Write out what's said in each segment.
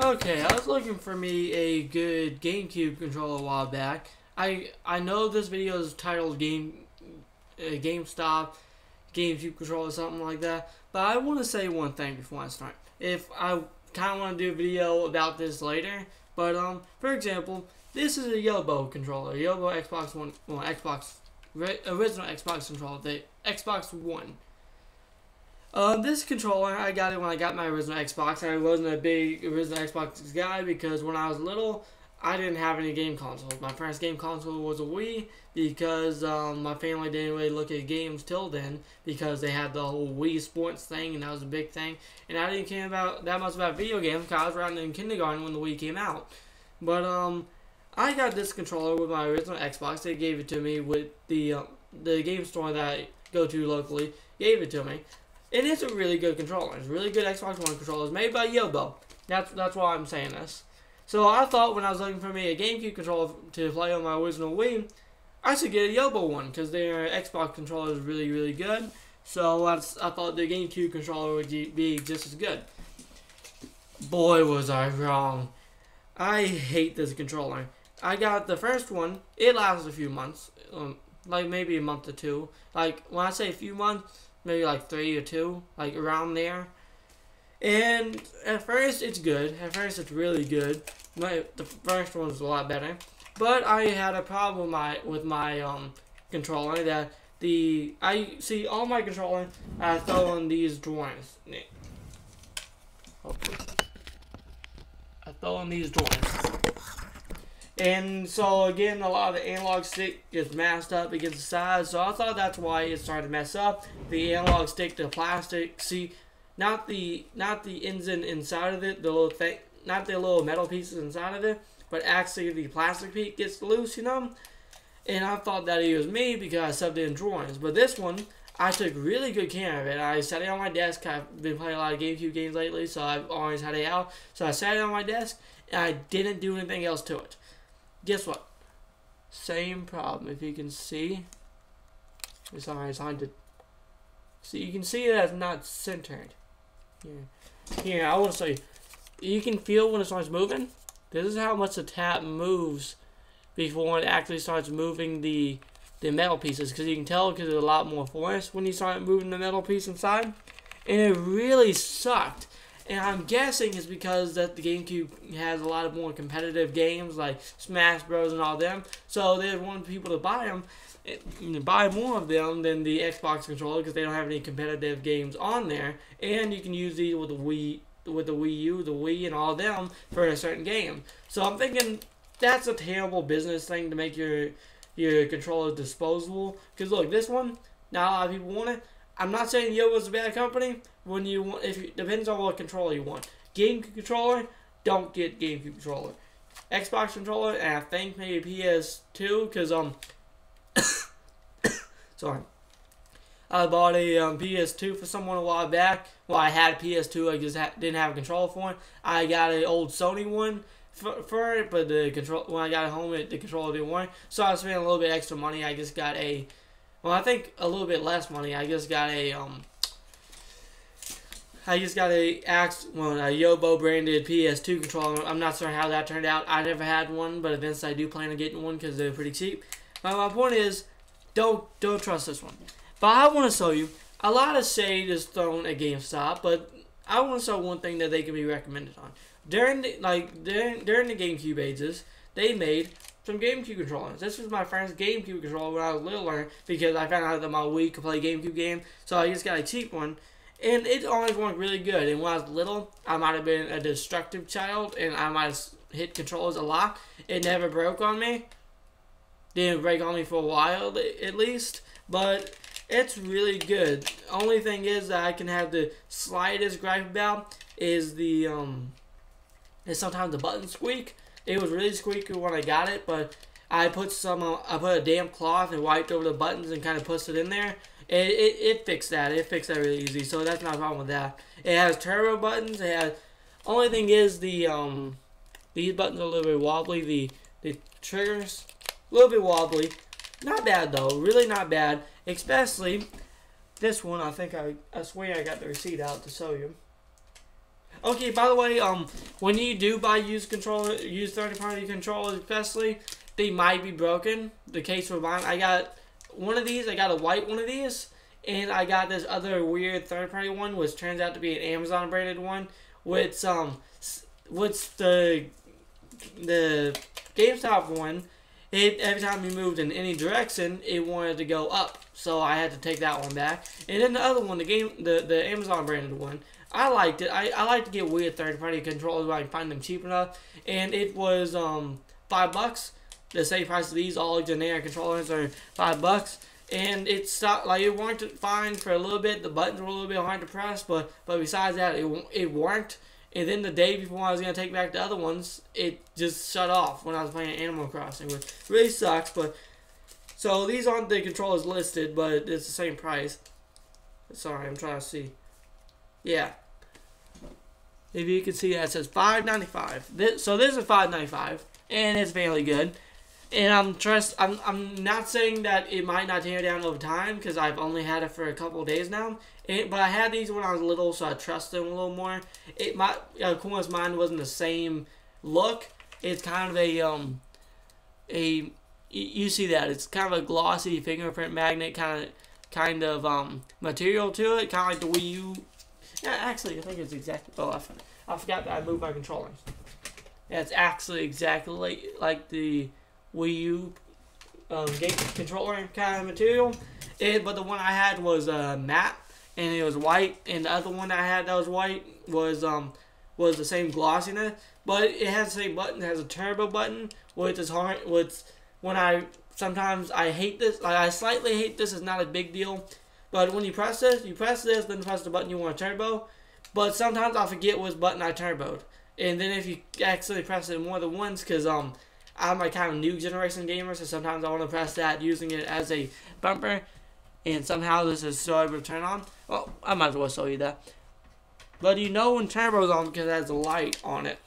Okay, I was looking for me a good GameCube controller a while back. I know this video is titled Gamestop GameCube controller or something like that, but I want to say one thing before I start. If I kind of want to do a video about this later, but for example, this is a Yobo controller, Yobo Xbox One, well, original Xbox controller, the Xbox One. This controller, I got it when I got my original Xbox. I wasn't a big original Xbox guy because when I was little, I didn't have any game consoles. My first game console was a Wii because my family didn't really look at games till then because they had the whole Wii Sports thing and that was a big thing. And I didn't care that much about video games because I was around in kindergarten when the Wii came out. But I got this controller with my original Xbox. They gave it to me with the game store that I go to locally. Gave it to me. And it's a really good controller. It's a really good Xbox One controller. It's made by Yobo. That's why I'm saying this. So I thought when I was looking for me a GameCube controller to play on my original Wii, I should get a Yobo one because their Xbox controller is really, really good. So I thought the GameCube controller would be just as good. Boy, was I wrong. I hate this controller. I got the first one. It lasted a few months, like maybe a month or two. Like when I say a few months, maybe like 3 or 2, like around there. And at first it's good. At first it's really good. The first one was a lot better. But I had a problem with my controller that I see all my controller I throw in these drawers. I throw in these drawers. And so again, a lot of the analog stick gets masked up against the sides, so I thought that's why it started to mess up. The analog stick, the plastic, see, not the ends and inside of it, the little thing, not the little metal pieces inside of it, but actually the plastic piece gets loose, you know. And I thought that it was me because I subbed it in drawings. But this one, I took really good care of it. I set it on my desk. I've been playing a lot of GameCube games lately, so I've always had it out. So I set it on my desk, and I didn't do anything else to it. Guess what? Same problem. If you can see, it's hard to see. You can see that it's not centered. Here, I want to show you. You can feel when it starts moving. This is how much the tap moves before it actually starts moving the metal pieces. Because you can tell because there's a lot more force when you start moving the metal piece inside. And it really sucked. And I'm guessing it's because that the GameCube has a lot of more competitive games like Smash Bros. And all them. So they want people to buy them, buy more of them than the Xbox controller because they don't have any competitive games on there. And you can use these with the Wii U, the Wii, and all of them for a certain game. So I'm thinking that's a terrible business thing to make your controller disposable. Because look, this one, now a lot of people want it. I'm not saying Yobo's a bad company. Depends on what controller you want. GameCube controller, don't get GameCube controller. Xbox controller, and I think maybe PS2, because sorry, I bought a PS2 for someone a while back. Well, I had a PS2, I just didn't have a controller for it. I got an old Sony one for it, but when I got it home, the controller didn't work. So I spent a little bit extra money. I just got I think a little bit less money. I just got a Yobo branded PS2 controller. I'm not sure how that turned out. I never had one, but eventually I do plan on getting one because they're pretty cheap. But my point is, don't trust this one. But I want to show you. A lot of shade is thrown at GameStop, but I want to show one thing that they can be recommended on. During the GameCube ages, they made some GameCube controllers. This was my first GameCube controller when I was littler because I found out that my Wii could play GameCube game, so I just got a cheap one. And it always worked really good. And when I was little, I might have been a destructive child, and I might have hit controllers a lot. It never broke on me. Didn't break on me for a while, at least. But it's really good. Only thing is that I can have the slightest gripe about is sometimes the buttons squeak. It was really squeaky when I got it, but I put a damp cloth and wiped over the buttons and kind of pushed it in there. It fixed that. It fixed that really easy, so that's not a problem with that. It has turbo buttons. Only thing is these buttons are a little bit wobbly. The triggers a little bit wobbly. Not bad though. Really not bad. Especially this one. I swear I got the receipt out to show you. Okay, by the way, when you do buy used third-party controllers, especially, they might be broken. The case for mine, I got one of these. I got a white one of these, and I got this other weird third-party one, which turns out to be an Amazon-branded one. Which the GameStop one, every time you moved in any direction, it wanted to go up. So I had to take that one back. And then the other one, the Amazon branded one, I liked it. I like to get weird third-party controllers where I can find them cheap enough. And it was $5. The same price as these. All generic controllers are $5. And it stopped, like, it worked fine for a little bit. The buttons were a little bit hard to press, but besides that, it worked. And then the day before I was going to take back the other ones, it just shut off when I was playing Animal Crossing, which really sucks. But so these aren't the controllers listed, but it's the same price. Sorry, I'm trying to see. Yeah. If you can see that, it says $5.95. So this is $5.95, and it's fairly good. And I'm not saying that it might not tear down over time, because I've only had it for a couple of days now. But I had these when I was little, so I trust them a little more. Of course, mine wasn't the same look. It's kind of you see that, it's kind of a glossy fingerprint magnet kind of material to it, kind of like the Wii U. Yeah, actually, I think it's exactly. Oh, I forgot that I moved my controllers. Yeah, it's actually exactly like the Wii U game controller kind of material. But the one I had was matte, and it was white. And the other one I had that was white was the same glossiness, but it has the same button. It has a turbo button, which is hard. Sometimes I hate this. Like, I slightly hate this. It's not a big deal, but when you press this, then press the button you want to turbo. But sometimes I forget which button I turboed, and then if you actually press it more than once, because I'm a kind of new generation gamer, so sometimes I want to press that using it as a bumper, and somehow this is still able to turn on. Well, I might as well show you that. But you know when turbo's on because it has a light on it.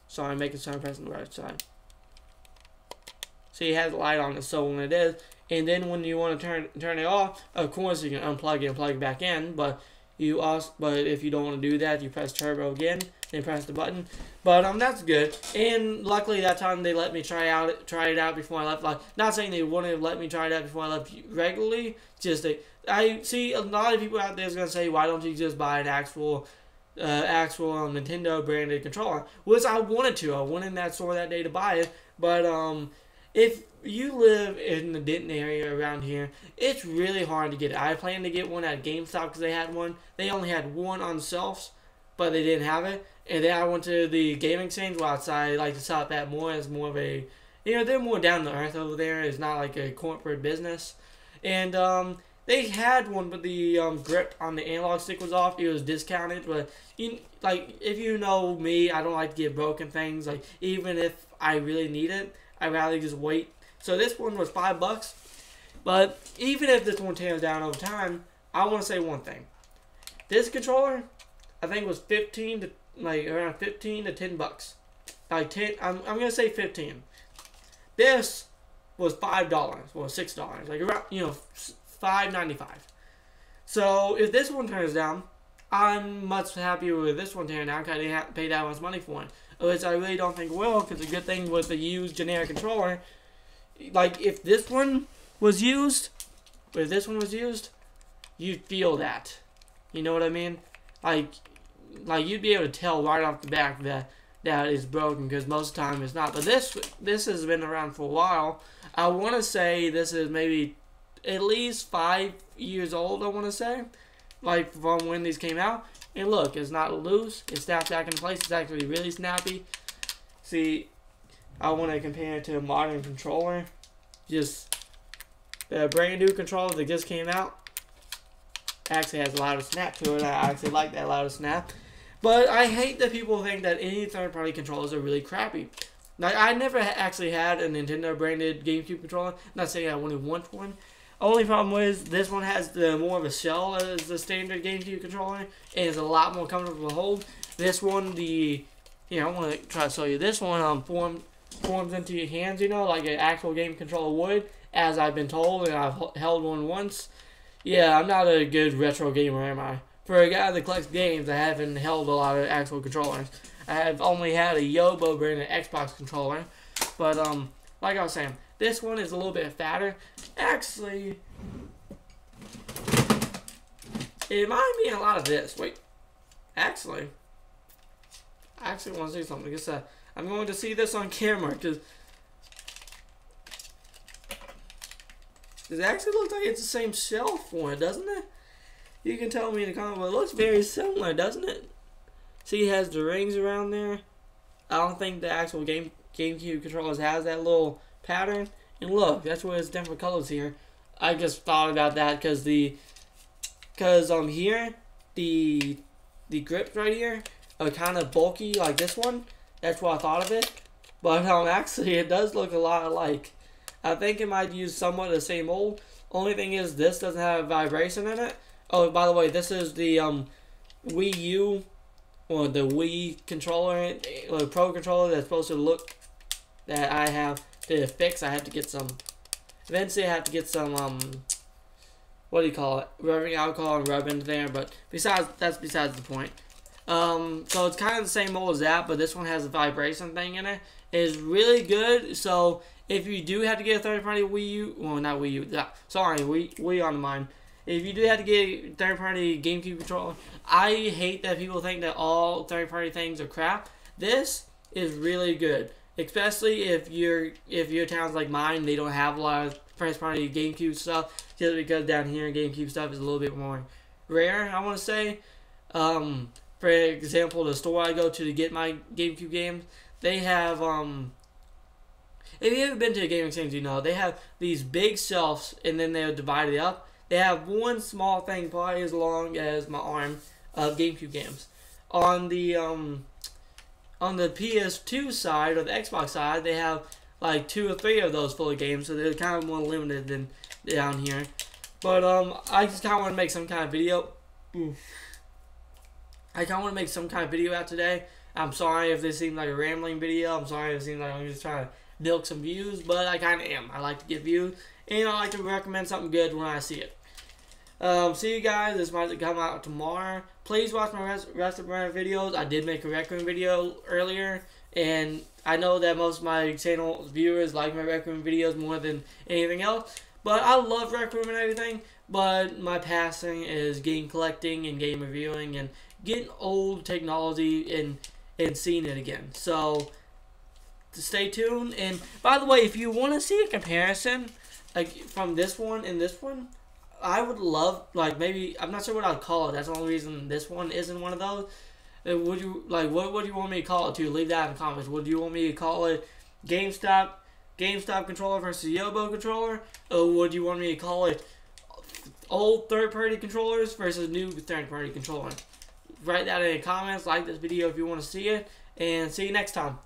Sorry, I'm making sure I'm pressing the right side. See, it has a light on it, so when it is, and then when you want to turn it off, of course you can unplug it and plug it back in, but if you don't want to do that, you press turbo again, then press the button. But that's good. And luckily that time they let me try it out before I left. Like, not saying they wouldn't have let me try it out before I left regularly. Just I see a lot of people out there is gonna say, why don't you just buy an actual Nintendo branded controller? Which I wanted to. I went in that store that day to buy it, but if you live in the Denton area around here, it's really hard to get it. I planned to get one at Gamestop because they had one. They only had one on shelves, but they didn't have it. And then I went to the gaming exchange outside. I like to shop at more. It's more of a, they're more down to earth over there. It's not like a corporate business. And they had one, but the grip on the analog stick was off. It was discounted, but if you know me, I don't like to get broken things. Like, even if I really need it, I'd rather just wait. So this one was $5, but even if this one tears down over time, I want to say one thing. This controller, I think, was around 15 to $10. Like 10, I'm gonna say 15. This was $5, well $6, like around $5.95. So if this one turns down, I'm much happier with this one turning down because I didn't have to pay that much money for it. Which I really don't think will, because the good thing with the used generic controller, like if this one was used, you'd feel that. You know what I mean? Like you'd be able to tell right off the back that it's broken, because most of the time it's not. But this has been around for a while. I want to say this is maybe at least 5 years old, I want to say, like from when these came out. And look, it's not loose. It snaps back into place. It's actually really snappy. See, I want to compare it to a modern controller. Just the brand new controller that just came out actually has a louder snap to it. I actually like that louder snap. But I hate that people think that any third-party controllers are really crappy. Like, I never actually had a Nintendo branded GameCube controller. Not saying I wouldn't want one. Only problem is this one has more of a shell as the standard GameCube controller, and it's a lot more comfortable to hold. This one, I want to try to show you. This one forms into your hands, like an actual game controller would, as I've been told, and I've held one once. Yeah, I'm not a good retro gamer, am I? For a guy that collects games, I haven't held a lot of actual controllers. I have only had a Yobo branded Xbox controller. But like I was saying, this one is a little bit fatter. Actually, it might be a lot of this. Wait, actually, I actually want to say something. I guess I'm going to see this on camera because it actually looks like it's the same shelf for it, doesn't it? You can tell me in the comments, but it looks very similar, doesn't it? See, it has the rings around there. I don't think the actual GameCube controllers has that little pattern. And look, that's where it's different colors here. I just thought about that because here the grips right here are kind of bulky like this one. That's what I thought of it. But actually it does look a lot alike. I think it might use somewhat the same mold. Only thing is this doesn't have vibration in it. Oh, by the way, this is the Wii U or the Wii controller, or the Pro controller that's supposed to look that I have to fix. I have to get some. Eventually, I have to get some what do you call it? Rubbing alcohol and rub into there. But that's besides the point. So it's kind of the same mold as that, but this one has a vibration thing in it. It's really good. So if you do have to get a third-party Wii U, well, not Wii U. Sorry, Wii on the mind. If you do have to get a third-party GameCube controller, I hate that people think that all third-party things are crap. This is really good, especially if your town's like mine. They don't have a lot of first-party GameCube stuff, just because down here GameCube stuff is a little bit more rare. I want to say, for example, the store I go to get my GameCube games, they have if you haven't been to a gaming exchange, you know they have these big shelves, and then they're divided up. They have one small thing, probably as long as my arm, of GameCube games. On the PS2 side or the Xbox side, they have like 2 or 3 of those full of games, so they're kind of more limited than down here. But I just kind of want to make some kind of video. I kind of want to make some kind of video out today. I'm sorry if this seems like a rambling video. I'm sorry if it seems like I'm just trying to milk some views, but I kind of am. I like to get views, and I like to recommend something good when I see it. See you guys. This might come out tomorrow. Please watch my rest of my videos. I did make a Rec Room video earlier, and I know that most of my channel viewers like my Rec Room videos more than anything else. But I love Rec Room and everything. But my passion is game collecting and game reviewing and getting old technology and seeing it again. So stay tuned. And by the way, if you want to see a comparison like from this one and this one, I would love, like, maybe, I'm not sure what I'd call it. That's the only reason this one isn't one of those. Would you, like, what would you want me to call it to? Leave that in the comments. Would you want me to call it GameStop controller versus Yobo controller? Or would you want me to call it old third-party controllers versus new third-party controller? Write that in the comments. Like this video if you want to see it. And see you next time.